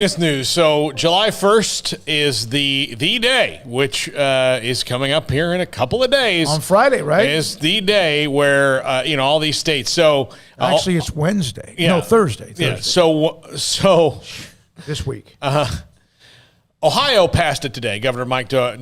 This news. So July 1st is the day, which is coming up here in a couple of days. On Friday, right? Is the day where, all these states. So actually, it's Wednesday. Yeah. No, Thursday. Yeah. So this week. Ohio passed it today. Governor Mike DeWine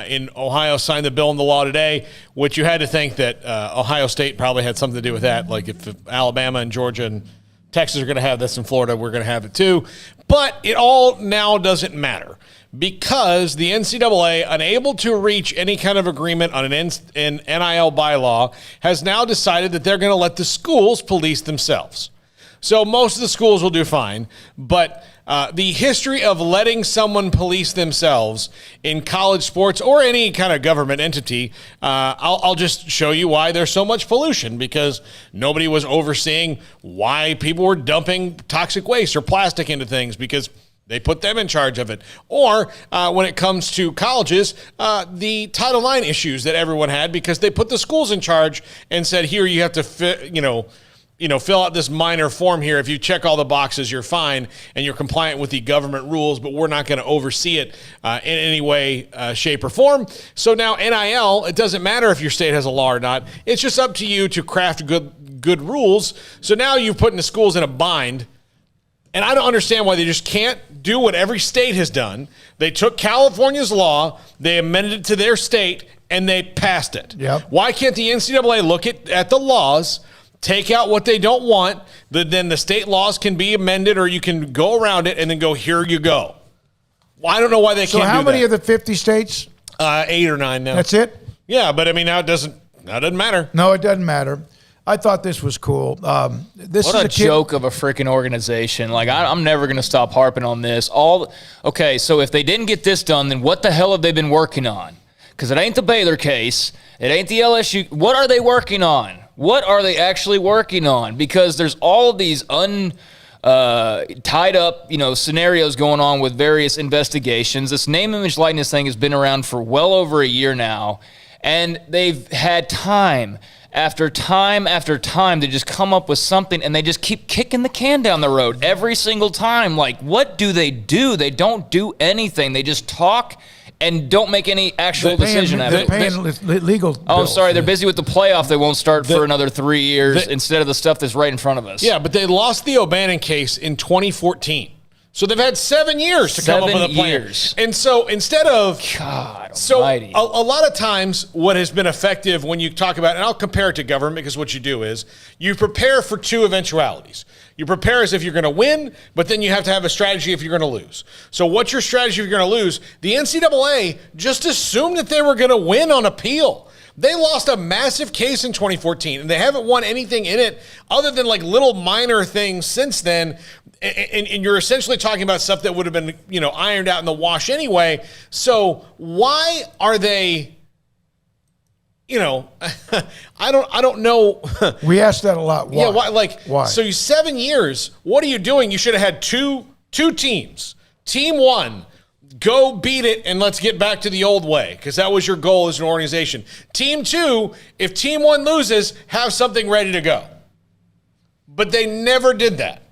in Ohio signed the bill into law today, which you had to think that Ohio State probably had something to do with that. Like if Alabama and Georgia and Texas are going to have this in Florida, we're going to have it too. But it all now doesn't matter because the NCAA, unable to reach any kind of agreement on an NIL bylaw, has now decided that they're going to let the schools police themselves. So most of the schools will do fine, but the history of letting someone police themselves in college sports or any kind of government entity, I'll just show you why there's so much pollution, because nobody was overseeing why people were dumping toxic waste or plastic into things because they put them in charge of it. Or when it comes to colleges, the Title IX issues that everyone had because they put the schools in charge and said, here, you have to fill out this minor form here. If you check all the boxes, you're fine, and you're compliant with the government rules, but we're not going to oversee it in any way, shape, or form. So now NIL, it doesn't matter if your state has a law or not. It's just up to you to craft good rules. So now you've put the schools in a bind, and I don't understand why they just can't do what every state has done. They took California's law, they amended it to their state, and they passed it. Yep. Why can't the NCAA look at the laws, take out what they don't want, then the state laws can be amended, or you can go around it and then go, here you go. Well, I don't know why they can't do that. So how many of the 50 states? 8 or 9 now. That's it? Yeah, but I mean, now it doesn't matter. No, it doesn't matter. I thought this was cool. This what is a joke of a freaking organization. Like, I'm never going to stop harping on this. Okay, so if they didn't get this done, then what the hell have they been working on? Because it ain't the Baylor case. It ain't the LSU. What are they working on? What are they actually working on? Because there's all of these tied up, scenarios going on with various investigations. This name, image, likeness thing has been around for well over a year now, and they've had time after time after time to just come up with something, and they just keep kicking the can down the road every single time. Like, what do? They don't do anything. They just talk and don't make any actual decision out of it. They're paying legal bills. Oh, I'm sorry. They're busy with the playoff. They won't start for another 3 years instead of the stuff that's right in front of us. Yeah, but they lost the O'Bannon case in 2014. So they've had 7 years to come up with a plan. And so instead of... God almighty. A lot of times what has been effective when you talk about... And I'll compare it to government, because what you do is you prepare for two eventualities. You prepare as if you're going to win, but then you have to have a strategy if you're going to lose. So what's your strategy if you're going to lose? The NCAA just assumed that they were going to win on appeal. They lost a massive case in 2014, and they haven't won anything in it other than like little minor things since then. And you're essentially talking about stuff that would have been, ironed out in the wash anyway. So why are they... I don't know. We asked that a lot. Why? Yeah, why? So 7 years, what are you doing? You should have had two teams. Team one, go beat it and let's get back to the old way, because that was your goal as an organization. Team two, if team one loses, have something ready to go. But they never did that.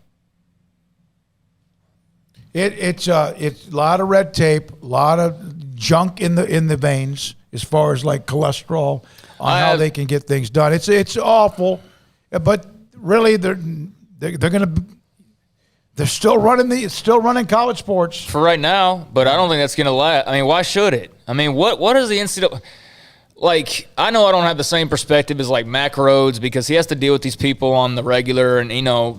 It's a lot of red tape, a lot of junk in the veins as far as like cholesterol on how they can get things done. It's awful, but really they're still running college sports for right now. But I don't think that's gonna last. I mean, why should it? I mean, what is the NCAA? Like, I know I don't have the same perspective as like Mac Rhodes, because he has to deal with these people on the regular, and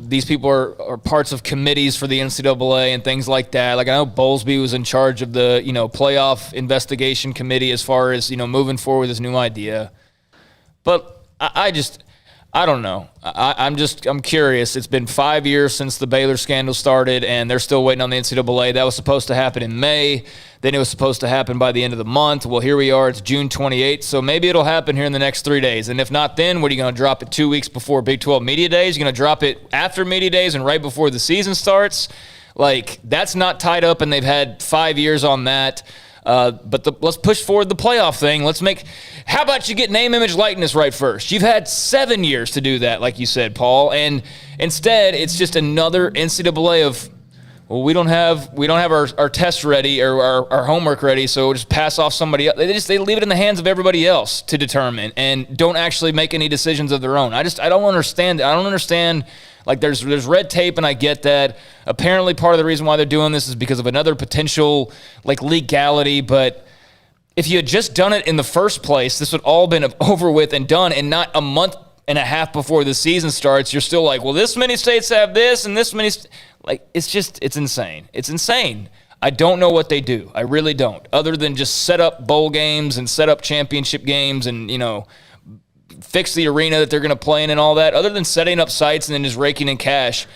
these people are parts of committees for the NCAA and things like that. Like, I know Bowlesby was in charge of the playoff investigation committee as far as moving forward with this new idea. But I don't know. I'm curious. It's been 5 years since the Baylor scandal started, and they're still waiting on the NCAA. That was supposed to happen in May. Then it was supposed to happen by the end of the month. Well, here we are. It's June 28th, so maybe it'll happen here in the next 3 days. And if not then, what are you going to drop it 2 weeks before Big 12 Media Days? You're going to drop it after Media Days and right before the season starts? Like, that's not tied up, and they've had 5 years on that. But let's push forward the playoff thing. How about you get name, image, likeness right first? You've had 7 years to do that, like you said, Paul. And instead, it's just another NCAA of, well, we don't have our tests ready or our homework ready, so we'll just pass off somebody else. They leave it in the hands of everybody else to determine and don't actually make any decisions of their own. I don't understand. I don't understand. Like there's red tape, and I get that. Apparently, part of the reason why they're doing this is because of another potential like legality. But if you had just done it in the first place, this would all been over with and done, and not a month and a half before the season starts. You're still like, well, this many states have this, and this many. It's insane. It's insane. I don't know what they do. I really don't. Other than just set up bowl games and set up championship games and, fix the arena that they're going to play in and all that. Other than setting up sites and then just raking in cash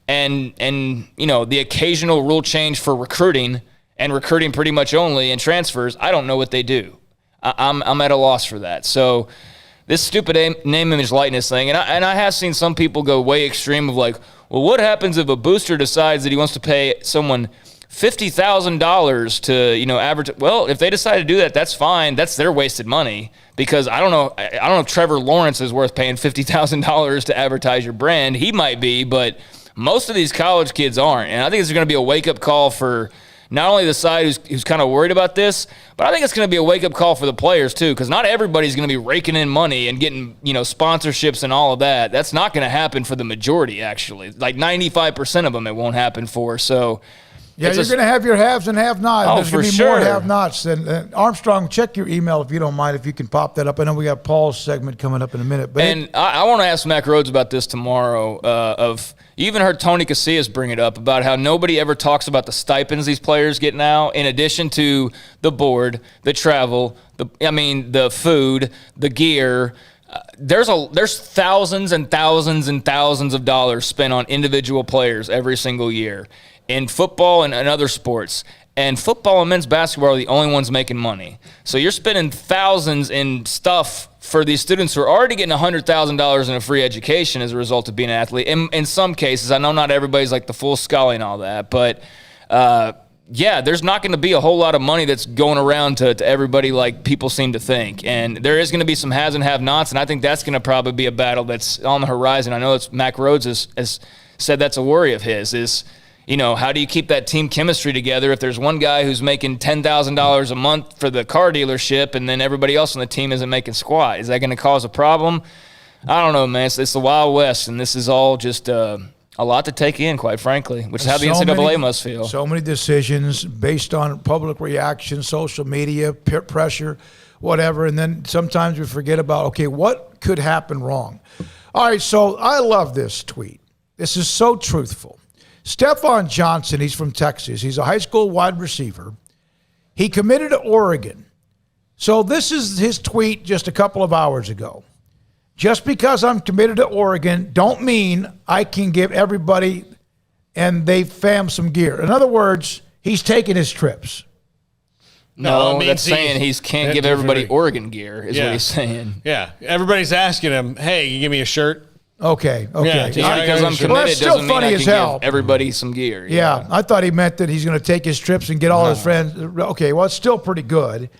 and the occasional rule change for recruiting and recruiting pretty much only and transfers, I don't know what they do. I'm at a loss for that. So this stupid name, image, likeness thing, and I have seen some people go way extreme of like, well, what happens if a booster decides that he wants to pay someone $50,000 to, advertise? Well, if they decide to do that, that's fine. That's their wasted money because I don't know if Trevor Lawrence is worth paying $50,000 to advertise your brand. He might be, but most of these college kids aren't. And I think it's going to be a wake-up call for not only the side who's kind of worried about this, but I think it's going to be a wake-up call for the players too, because not everybody's going to be raking in money and getting, sponsorships and all of that. That's not going to happen for the majority, actually. Like 95% of them it won't happen for. So yeah, you're going to have your haves and have-nots. Oh, There's going to be for more sure. have-nots. And Armstrong, check your email if you don't mind, if you can pop that up. I know we got Paul's segment coming up in a minute. But I want to ask Mac Rhodes about this tomorrow. You even heard Tony Casillas bring it up about how nobody ever talks about the stipends these players get now, in addition to the board, the travel, the food, the gear. There's thousands and thousands and thousands of dollars spent on individual players every single year in football and other sports. And football and men's basketball are the only ones making money. So you're spending thousands in stuff for these students who are already getting $100,000 in a free education as a result of being an athlete. In some cases, I know not everybody's like the full Scully and all that, but there's not going to be a whole lot of money that's going around to everybody like people seem to think. And there is going to be some haves and have-nots, and I think that's going to probably be a battle that's on the horizon. I know it's Mac Rhodes has said that's a worry of his is, how do you keep that team chemistry together if there's one guy who's making $10,000 a month for the car dealership and then everybody else on the team isn't making squat? Is that going to cause a problem? I don't know, man. It's the Wild West, and this is all just a lot to take in, quite frankly, which is how the NCAA must feel. So many decisions based on public reaction, social media, peer pressure, whatever, and then sometimes we forget about, okay, what could happen wrong? All right, so I love this tweet. This is so truthful. Stephon Johnson, he's from Texas. He's a high school wide receiver. He committed to Oregon. So this is his tweet just a couple of hours ago. Just because I'm committed to Oregon don't mean I can give everybody and they fam some gear. In other words, he's taking his trips. No, that's saying he can't give everybody Oregon gear is what he's saying. Yeah, everybody's asking him, hey, can you give me a shirt? Okay. Yeah, just because I'm committed doesn't mean I can give everybody some gear. Yeah, I thought he meant that he's going to take his trips and get all his friends. Okay, well, it's still pretty good.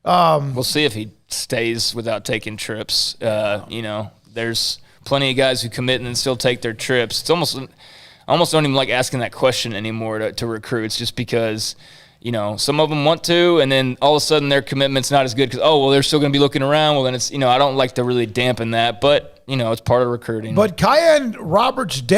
We'll see if he stays without taking trips. There's plenty of guys who commit and then still take their trips. It's almost don't even like asking that question anymore to recruits, just because some of them want to, and then all of a sudden their commitment's not as good because, they're still going to be looking around. Well, then it's, I don't like to really dampen that, but, it's part of recruiting. But Cayenne Roberts Day